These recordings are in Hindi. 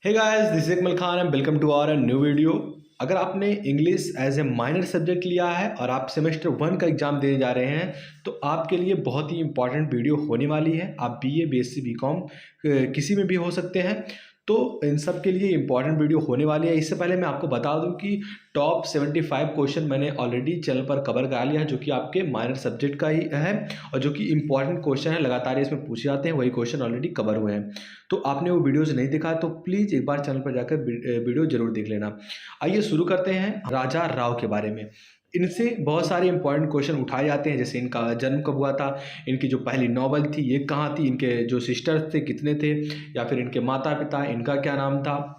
Hey guys, this is Akmal Khan and welcome to our new video. अगर आपने English as a minor subject लिया है और आप सेमेस्टर 1 का एग्जाम देने जा रहे हैं तो आपके लिए बहुत ही इंपॉर्टेंट वीडियो होने वाली है। आप बीए, बीएससी, बीकॉम किसी में भी हो सकते हैं, तो इन सब के लिए इंपॉर्टेंट वीडियो होने वाली है। इससे पहले मैं आपको बता दूं कि टॉप 75 क्वेश्चन मैंने ऑलरेडी चैनल पर कवर करा लिया है, जो कि आपके माइनर सब्जेक्ट का ही है और जो कि इंपॉर्टेंट क्वेश्चन है, लगातार इसमें पूछे जाते हैं, वही क्वेश्चन ऑलरेडी कवर हुए हैं। तो आपने वो वीडियोज नहीं देखा तो प्लीज़ एक बार चैनल पर जाकर वीडियो जरूर देख लेना। आइए शुरू करते हैं राजा राव के बारे में। इनसे बहुत सारे इंपॉर्टेंट क्वेश्चन उठाए जाते हैं, जैसे इनका जन्म कब हुआ था, इनकी जो पहली नॉवल थी ये कहाँ थी, इनके जो सिस्टर्स थे कितने थे, या फिर इनके माता पिता, इनका क्या नाम था,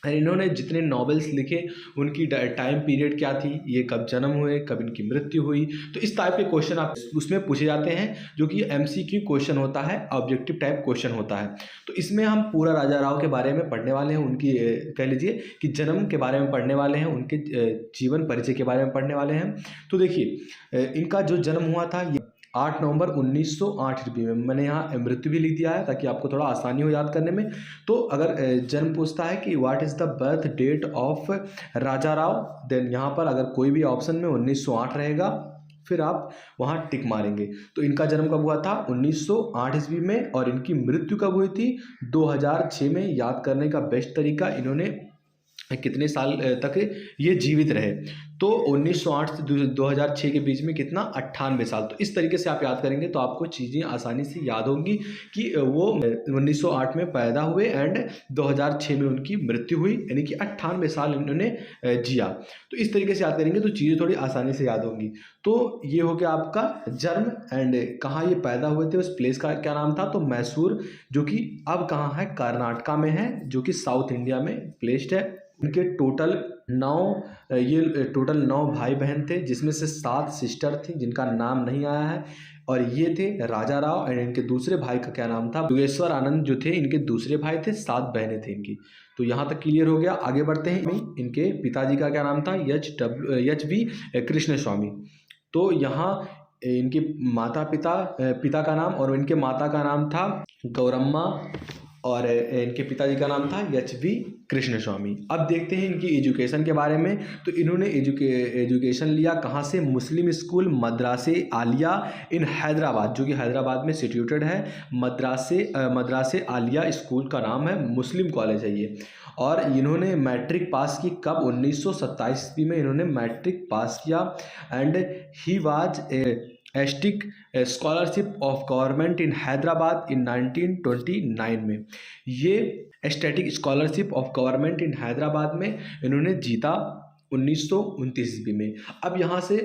और इन्होंने जितने नॉवेल्स लिखे उनकी टाइम पीरियड क्या थी, ये कब जन्म हुए, कब इनकी मृत्यु हुई। तो इस टाइप के क्वेश्चन आप उसमें पूछे जाते हैं, जो कि एमसीक्यू क्वेश्चन होता है, ऑब्जेक्टिव टाइप क्वेश्चन होता है। तो इसमें हम पूरा राजा राव के बारे में पढ़ने वाले हैं, उनकी कह लीजिए कि जन्म के बारे में पढ़ने वाले हैं, उनके जीवन परिचय के बारे में पढ़ने वाले हैं। तो देखिए, इनका जो जन्म हुआ था ये 8 नवंबर 1908 ईस्वी में। मैंने यहाँ मृत्यु भी लिख दिया है ताकि आपको थोड़ा आसानी हो याद करने में। तो अगर जन्म पूछता है कि what is the birth date of Raja Rao, then यहाँ पर अगर कोई भी ऑप्शन में 1908 रहेगा, फिर आप वहाँ टिक मारेंगे। तो इनका जन्म कब हुआ था? 1908 ईस्वी में। और इनकी मृत्यु कब हुई थी? 2006 में। याद करने का बेस्ट तरीका, इन्होंने कितने साल तक ये जीवित रहे, तो 1908 से 2006 के बीच में कितना, 98 साल। तो इस तरीके से आप याद करेंगे तो आपको चीज़ें आसानी से याद होंगी कि वो 1908 में पैदा हुए एंड 2006 में उनकी मृत्यु हुई, यानी कि 98 साल इन्होंने जिया। तो इस तरीके से याद करेंगे तो चीज़ें थोड़ी आसानी से याद होंगी। तो ये हो गया आपका जन्म एंड कहाँ ये पैदा हुए थे, उस प्लेस का क्या नाम था, तो मैसूर, जो कि अब कहाँ है, कर्नाटका में है, जो कि साउथ इंडिया में प्लेस्ड है। उनके टोटल 9 भाई बहन थे, जिसमें से 7 सिस्टर थी जिनका नाम नहीं आया है, और ये थे राजा राव। एंड इनके दूसरे भाई का क्या नाम था, योगेश्वर आनंद जो थे इनके दूसरे भाई थे। 7 बहनें थी इनकी। तो यहाँ तक क्लियर हो गया। आगे बढ़ते हैं। इनके पिताजी का क्या नाम था, एच वी कृष्ण स्वामी। तो यहाँ इनके पिता का नाम, और इनके माता का नाम था गौरम्मा, और इनके पिताजी का नाम था एच वी कृष्ण स्वामी। अब देखते हैं इनकी एजुकेशन के बारे में। तो इन्होंने एजुकेशन लिया कहाँ से, मुस्लिम स्कूल मद्रासे आलिया इन हैदराबाद, जो कि हैदराबाद में सिचुएटेड है। मद्रासे आलिया स्कूल का नाम है, मुस्लिम कॉलेज है ये। और इन्होंने मैट्रिक पास की कब, 1927 ईस्वी में इन्होंने मैट्रिक पास किया। एंड ही वाज एस्टिक scholarship of government in Hyderabad in 1929 में। ये static scholarship of government in Hyderabad में इन्होंने जीता 1929 ईस्वी में। अब यहाँ से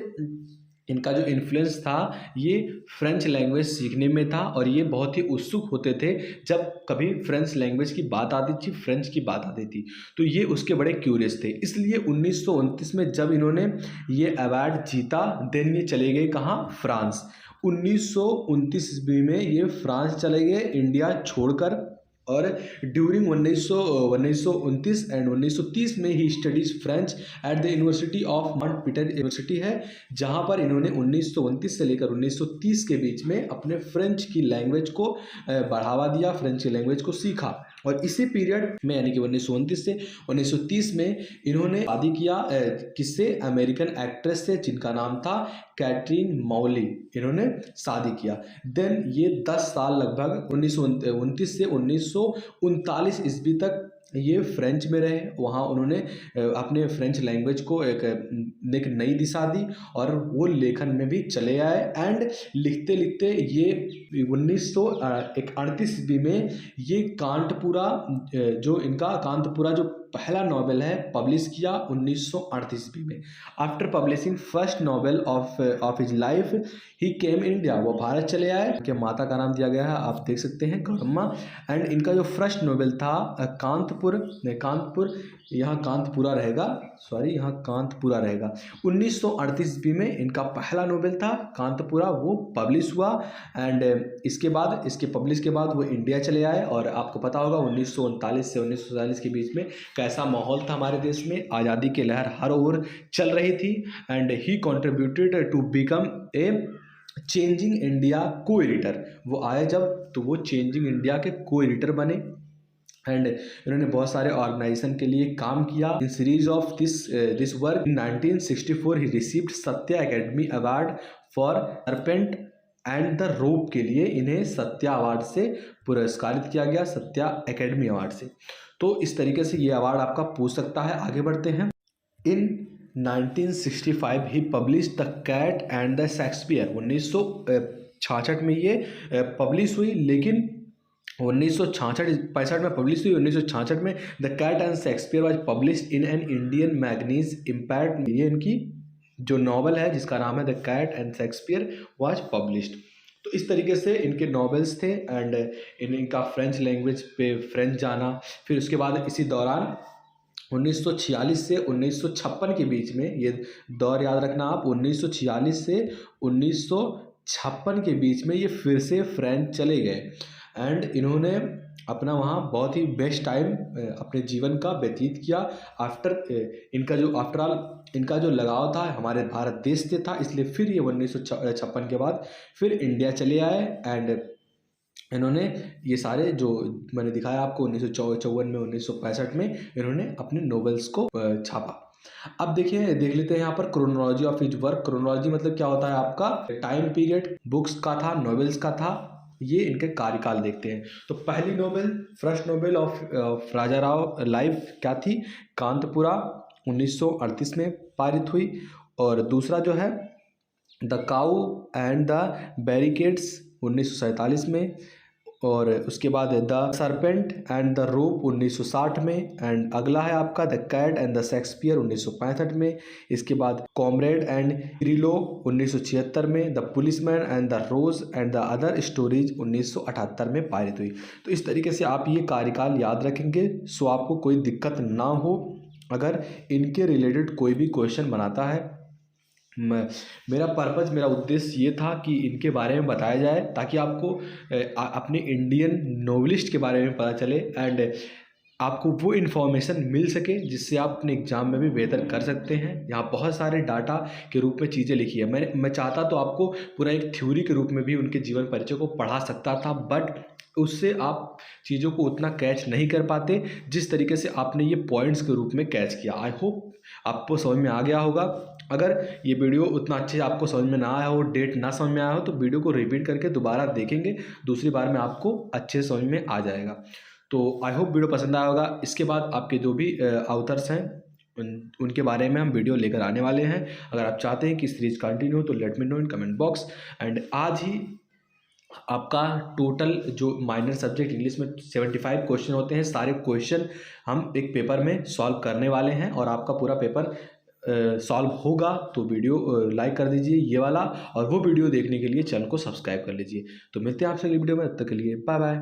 इनका जो इन्फ्लुएंस था ये फ्रेंच लैंग्वेज सीखने में था, और ये बहुत ही उत्सुक होते थे जब कभी फ्रेंच लैंग्वेज की बात आती थी, फ्रेंच की बात आती थी, तो ये उसके बड़े क्यूरियस थे। इसलिए 1929 में जब इन्होंने ये अवार्ड जीता, देन ये चले गए कहाँ, फ्रांस। 1929 ईस्वी में ये फ्रांस चले गए इंडिया छोड़कर। और ड्यूरिंग 1929 एंड 1930 में he studies French at the university of mount Peter university है, जहां पर इन्होंने 1929 से लेकर 1930 के बीच में अपने फ्रेंच की लैंग्वेज को बढ़ावा दिया, फ्रेंच की लैंग्वेज को सीखा। और इसी पीरियड में, यानी कि 1929 से 1930 में इन्होंने शादी किया किससे, अमेरिकन एक्ट्रेस से जिनका नाम था कैटरीन मौली, इन्होंने शादी किया। देन ये 10 साल लगभग 1929 से 1939 ईस्वी तक ये फ्रेंच में रहे। वहाँ उन्होंने अपने फ्रेंच लैंग्वेज को एक नई दिशा दी, और वो लेखन में भी चले आए। एंड लिखते लिखते ये 1938 ईस्वी में ये कांटपुरा, जो इनका कांतपुरा जो पहला नॉवेल है, पब्लिश किया 1938 ईस्वी में। After publishing first novel of his life he came India, वो भारत चले आए। उनके माता का नाम दिया गया है, आप देख सकते हैं, गौरम्मा। एंड इनका जो फर्स्ट नॉवेल था कांतपुर, यहाँ कांतपुरा रहेगा, सॉरी यहाँ कांतपुरा रहेगा। 1938 ईस्वी में इनका पहला नॉवेल था कांतपुरा, वो पब्लिश हुआ। एंड इसके पब्लिश के बाद वो इंडिया चले आए। और आपको पता होगा 1939 से 1947 के बीच में कैसा माहौल था हमारे देश में, आज़ादी की लहर हर ओर चल रही थी। And he contributed to become a changing India को एडिटर। वो आए जब, तो वो चेंजिंग इंडिया के को एडिटर बने। एंड इन्होंने बहुत सारे ऑर्गेनाइजेशन के लिए काम किया। In series of this work in 1964 he received Satya academy award for serpent and the रोप के लिए इन्हें सत्या अवार्ड से पुरस्कारित किया गया, सत्या एकेडमी अवार्ड से। तो इस तरीके से ये अवार्ड आपका पूछ सकता है। आगे बढ़ते हैं। In 1965 he publish the cat and the Shakespeare. 1966 में ये पब्लिश हुई, लेकिन 1965 में पब्लिश हुई। 1966 में the cat and Shakespeare was published in an Indian magazine Impact. ये इनकी जो नॉवल है जिसका नाम है the cat and Shakespeare was published. तो इस तरीके से इनके नॉवेल्स थे। एंड इनका फ्रेंच लैंग्वेज पे फ्रेंच जाना। फिर उसके बाद इसी दौरान 1946 से 1956 के बीच में, ये दौर याद रखना आप, 1946 से 1956 के बीच में ये फिर से फ्रेंच चले गए। एंड इन्होंने अपना वहाँ बहुत ही बेस्ट टाइम अपने जीवन का व्यतीत किया। आफ्टर ऑल इनका जो लगाव था हमारे भारत देश से था, इसलिए फिर ये 1956 के बाद फिर इंडिया चले आए। एंड इन्होंने ये सारे जो मैंने दिखाया आपको 1954 में, 1965 में इन्होंने अपने नॉवेल्स को छापा। अब देख लेते हैं यहाँ पर chronology of his work. Chronology मतलब क्या होता है आपका टाइम पीरियड, बुक्स का था, नॉवेल्स का था, ये इनके कार्यकाल देखते हैं। तो पहली novel, first novel of Raja Rao life क्या थी, कांतपुरा 1938 में पारित हुई। और दूसरा जो है the cow and the barricades 1947 में। और उसके बाद the serpent and the rope 1960 में। एंड अगला है आपका the cat and the Shakespeare 1965 में। इसके बाद कॉमरेड एंड क्रिलो 1976 में। The policeman and the rose and the other stories 1978 में पारित हुई। तो इस तरीके से आप ये कार्यकाल याद रखेंगे, सो आपको कोई दिक्कत ना हो अगर इनके रिलेटेड कोई भी क्वेश्चन बनाता है। मेरा उद्देश्य ये था कि इनके बारे में बताया जाए ताकि आपको अपने इंडियन नोवेलिस्ट के बारे में पता चले एंड आपको वो इन्फॉर्मेशन मिल सके जिससे आप अपने एग्ज़ाम में भी बेहतर कर सकते हैं। यहाँ बहुत सारे डाटा के रूप में चीज़ें लिखी है। मैं चाहता तो आपको पूरा एक थ्योरी के रूप में भी उनके जीवन परिचय को पढ़ा सकता था, बट उससे आप चीज़ों को उतना कैच नहीं कर पाते जिस तरीके से आपने ये पॉइंट्स के रूप में कैच किया। आई होप आपको समझ में आ गया होगा। अगर ये वीडियो उतना अच्छे से आपको समझ में ना आया हो, डेट ना समझ में आया हो, तो वीडियो को रिपीट करके दोबारा देखेंगे, दूसरी बार में आपको अच्छे से समझ में आ जाएगा। तो आई होप वीडियो पसंद आया होगा। इसके बाद आपके जो भी ऑथर्स हैं उनके बारे में हम वीडियो लेकर आने वाले हैं। अगर आप चाहते हैं कि सीरीज कंटिन्यू तो let me know in comment box. And आज ही आपका टोटल जो माइनर सब्जेक्ट इंग्लिश में 75 क्वेश्चन होते हैं, सारे क्वेश्चन हम एक पेपर में सॉल्व करने वाले हैं और आपका पूरा पेपर सॉल्व होगा। तो वीडियो लाइक कर दीजिए ये वाला, और वो वीडियो देखने के लिए चैनल को सब्सक्राइब कर लीजिए। तो मिलते हैं आपसे अगली वीडियो में, तब तक के लिए बाय बाय।